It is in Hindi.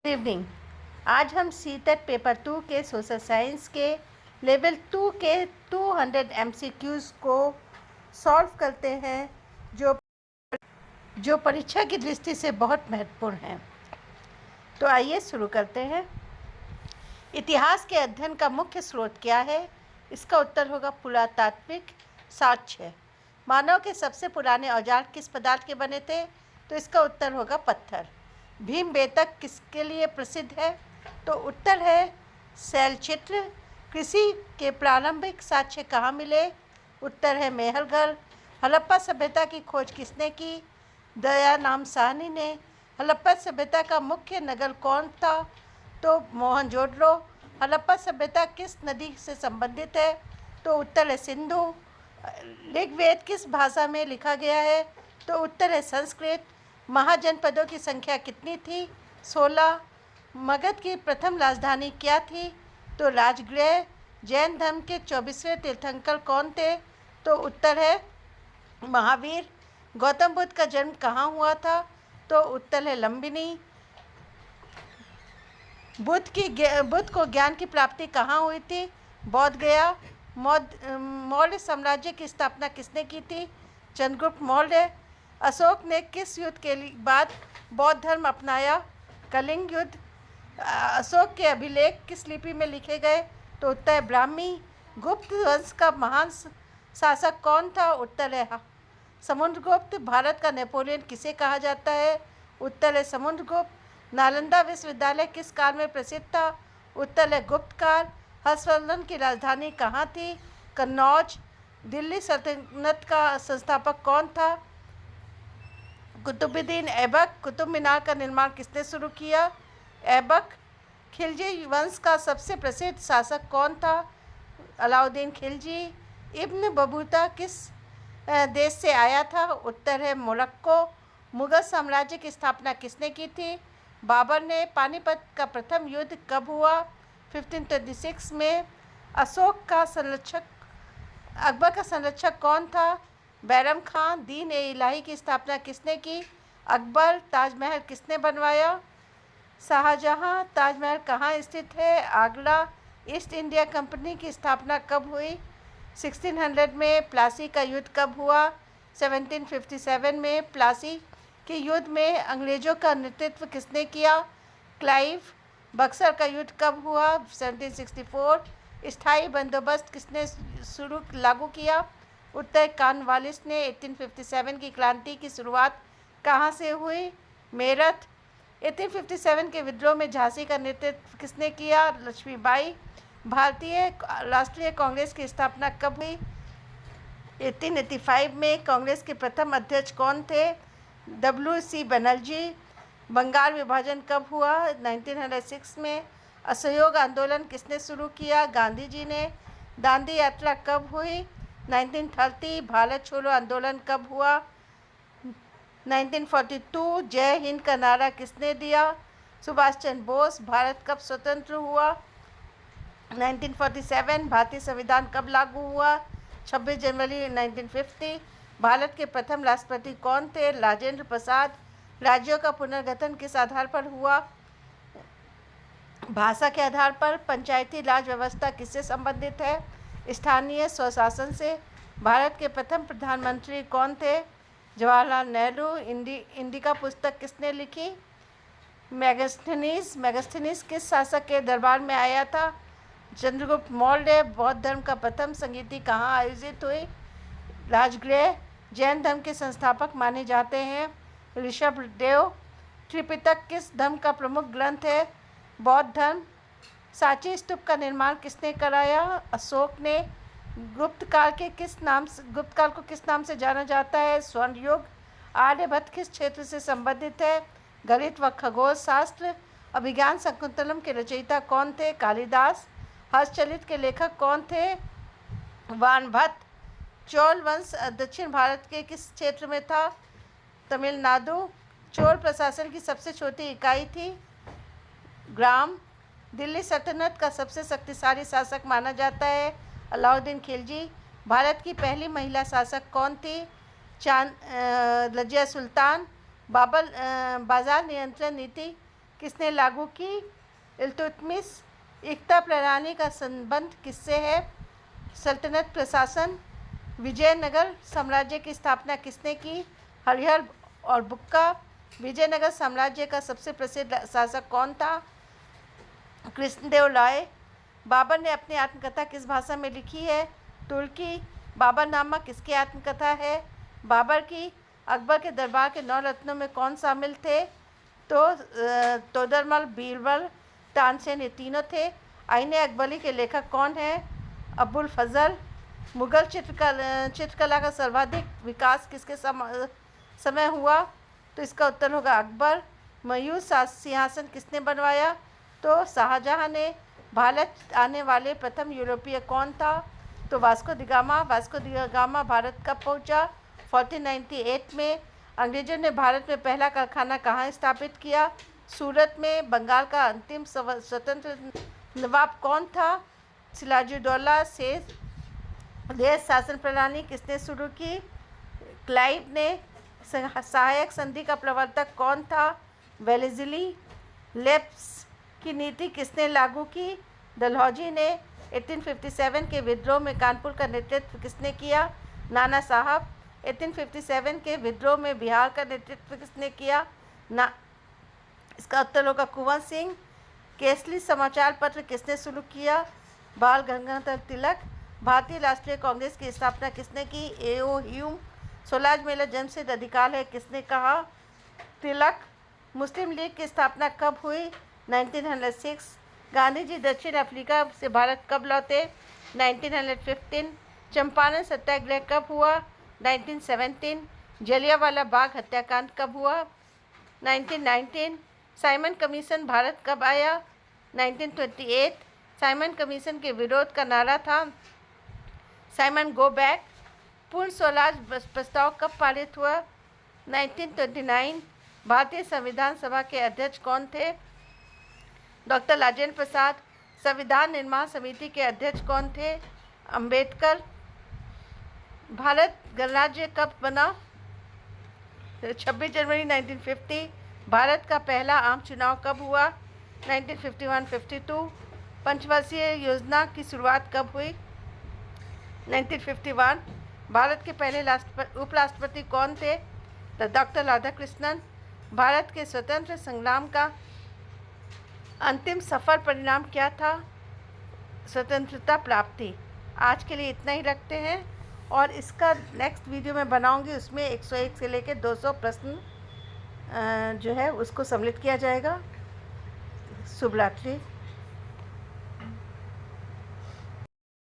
Good evening. आज हम सीटेट पेपर 2 के सोशल साइंस के लेवल 2 के 200 MCQs को सॉल्व करते हैं जो परीक्षा की दृष्टि से बहुत महत्वपूर्ण हैं। तो आइए शुरू करते हैं। इतिहास के अध्ययन का मुख्य स्रोत क्या है? इसका उत्तर होगा पुरातात्विक साक्ष्य। मानव के सबसे पुराने औजार किस पदार्थ के बने थे? तो इसका उत्तर होगा पत्थर। भीमबेटका किसके लिए प्रसिद्ध है? तो उत्तर है शैलचित्र। कृषि के प्रारंभिक साक्ष्य कहाँ मिले? उत्तर है मेहरगढ़। हड़प्पा सभ्यता की खोज किसने की? दयाराम साहनी ने। हड़प्पा सभ्यता का मुख्य नगर कौन था? तो मोहनजोदड़ो। हड़प्पा सभ्यता किस नदी से संबंधित है? तो उत्तर है सिंधु। ऋग्वेद किस भाषा में लिखा गया है? तो उत्तर है संस्कृत। महाजनपदों की संख्या कितनी थी? 16। मगध की प्रथम राजधानी क्या थी? तो राजगृह। जैन धर्म के 24वें तीर्थंकर कौन थे? तो उत्तर है महावीर। गौतम बुद्ध का जन्म कहाँ हुआ था? तो उत्तर है लुम्बिनी। बुद्ध को ज्ञान की प्राप्ति कहाँ हुई थी? बोध गया। मौर्य साम्राज्य की स्थापना किसने की थी? चंद्रगुप्त मौर्य। अशोक ने किस युद्ध के बाद बौद्ध धर्म अपनाया? कलिंग युद्ध। अशोक के अभिलेख किस लिपि में लिखे गए? तो उत्तर है ब्राह्मी। गुप्त वंश का महान शासक कौन था? उत्तर है समुद्रगुप्त। भारत का नेपोलियन किसे कहा जाता है? उत्तर है समुद्रगुप्त। नालंदा विश्वविद्यालय किस काल में प्रसिद्ध था? उत्तर है गुप्त काल। हर्षवर्धन की राजधानी कहाँ थी? कन्नौज। दिल्ली सल्तनत का संस्थापक कौन था? कुतुबुद्दीन ऐबक। कुतुब मीनार का निर्माण किसने शुरू किया? ऐबक। खिलजी वंश का सबसे प्रसिद्ध शासक कौन था? अलाउद्दीन खिलजी। इब्न बतूता किस देश से आया था? उत्तर है मोरक्को। मुगल साम्राज्य की स्थापना किसने की थी? बाबर ने। पानीपत का प्रथम युद्ध कब हुआ? 1526 में। अकबर का संरक्षक कौन था? बैरम खान। दीन ए इलाही की स्थापना किसने की? अकबर। ताजमहल किसने बनवाया? शाहजहां। ताजमहल कहाँ स्थित है? आगरा। ईस्ट इंडिया कंपनी की स्थापना कब हुई? 1600 में। प्लासी का युद्ध कब हुआ? 1757 में। प्लासी के युद्ध में अंग्रेजों का नेतृत्व किसने किया? क्लाइव। बक्सर का युद्ध कब हुआ? 1764। स्थायी बंदोबस्त किसने लागू किया? उत्तर कॉर्नवालिस ने। 1857 की क्रांति की शुरुआत कहाँ से हुई? मेरठ। 1857 के विद्रोह में झांसी का नेतृत्व किसने किया? लक्ष्मीबाई। भारतीय राष्ट्रीय कांग्रेस की स्थापना कब हुई? 1885 में। कांग्रेस के प्रथम अध्यक्ष कौन थे? WC बनर्जी। बंगाल विभाजन कब हुआ? 1906 में। असहयोग आंदोलन किसने शुरू किया? गांधी जी ने। दांडी यात्रा कब हुई? 1930। भारत छोड़ो आंदोलन कब हुआ? 1942। जय हिंद का नारा किसने दिया? सुभाष चंद्र बोस। भारत कब स्वतंत्र हुआ? 1947। भारतीय संविधान कब लागू हुआ? 26 जनवरी 1950। भारत के प्रथम राष्ट्रपति कौन थे? राजेंद्र प्रसाद। राज्यों का पुनर्गठन किस आधार पर हुआ? भाषा के आधार पर। पंचायती राज व्यवस्था किससे संबंधित है? स्थानीय स्वशासन से। भारत के प्रथम प्रधानमंत्री कौन थे? जवाहरलाल नेहरू। इंडिका पुस्तक किसने लिखी? मैगस्थनीज किस शासक के दरबार में आया था? चंद्रगुप्त मौर्य। बौद्ध धर्म का प्रथम संगीति कहाँ आयोजित हुई? राजगृह। जैन धर्म के संस्थापक माने जाते हैं ऋषभदेव। त्रिपिटक किस धर्म का प्रमुख ग्रंथ है? बौद्ध धर्म। सांची स्तूप का निर्माण किसने कराया? अशोक ने। गुप्त काल को किस नाम से जाना जाता है? स्वर्ण युग। आर्यभट्ट किस क्षेत्र से संबंधित है? गणित व खगोल शास्त्र। अभिज्ञान शकुंतलम के रचयिता कौन थे? कालिदास। हर्षचरित के लेखक कौन थे? वानभट्ट। चोल वंश दक्षिण भारत के किस क्षेत्र में था? तमिलनाडु। चोल प्रशासन की सबसे छोटी इकाई थी ग्राम। दिल्ली सल्तनत का सबसे शक्तिशाली शासक माना जाता है अलाउद्दीन खिलजी। भारत की पहली महिला शासक कौन थी? रजिया सुल्तान। बाजार नियंत्रण नीति किसने लागू की? इल्तुतमिश। एकता प्रणाली का संबंध किससे है? सल्तनत प्रशासन। विजयनगर साम्राज्य की स्थापना किसने की? हरिहर और बुक्का। विजयनगर साम्राज्य का सबसे प्रसिद्ध शासक कौन था? कृष्णदेव राय। बाबर ने अपनी आत्मकथा किस भाषा में लिखी है? तुर्की। बाबरनामा किसकी आत्मकथा है? बाबर की। अकबर के दरबार के 9 रत्नों में कौन शामिल थे? तो तोदरमल, बीरबल, तानसेन, ये तीनों थे। आईने अकबरी के लेखक कौन हैं? अबुल फजल। मुगल चित्रकला का सर्वाधिक विकास किसके समय हुआ? तो इसका उत्तर होगा अकबर। मयूर सिंहासन किसने बनवाया? तो शाहजहां ने। भारत आने वाले प्रथम यूरोपीय कौन था? तो Vasco the gamma. Vasco the gamma Bharat कब पहुंचा? 1498 में। अंग्रेजों ने भारत में पहला कारखाना कहाँ स्थापित किया? सूरत में। बंगाल का अंतिम स्वतंत्र नवाब कौन था? सिराजुद्दौला। देश शासन प्रणाली किसने शुरू की? क्लाइव ने। सहायक संधि का प्रवर्तक कौन था? वेलेज़ली। लेप्स की नीति किसने लागू की? डलहौजी ने। 1857 के विद्रोह में कानपुर का नेतृत्व किसने किया? नाना साहब। 1857 के विद्रोह में बिहार का नेतृत्व किसने किया? इसका उत्तर होगा कुंवर सिंह। केसरी समाचार पत्र किसने शुरू किया? बाल गंगाधर तिलक। भारतीय राष्ट्रीय कांग्रेस की स्थापना किसने की? A.O. ह्यूम। स्वराज मेरा जन्मसिद्ध अधिकार है किसने कहा? तिलक। मुस्लिम लीग की स्थापना कब हुई? 1906। गांधी जी दक्षिण अफ्रीका से भारत कब लौटे? 1915। चंपारण सत्याग्रह कब हुआ? 1917। जलियांवाला बाग हत्याकांड कब हुआ? 1919। साइमन कमीशन भारत कब आया? 1928। साइमन कमीशन के विरोध का नारा था साइमन गो बैक। पूर्ण स्वराज प्रस्ताव कब पारित हुआ? 1929। भारतीय संविधान सभा के अध्यक्ष कौन थे? डॉक्टर राजेंद्र प्रसाद। संविधान निर्माण समिति के अध्यक्ष कौन थे? अंबेडकर। भारत गणराज्य कब बना? 26 जनवरी 1950। भारत का पहला आम चुनाव कब हुआ? 1951-52। पंचवर्षीय योजना की शुरुआत कब हुई? 1951। भारत के पहले उपराष्ट्रपति कौन थे? डॉक्टर राधाकृष्णन। भारत के स्वतंत्र संग्राम का अंतिम सफल परिणाम क्या था? स्वतंत्रता प्राप्ति। आज के लिए इतना ही रखते हैं और इसका नेक्स्ट वीडियो मैं बनाऊंगी, उसमें 101 से लेकर 200 प्रश्न जो है उसको सम्मिलित किया जाएगा। शुभ रात्रि।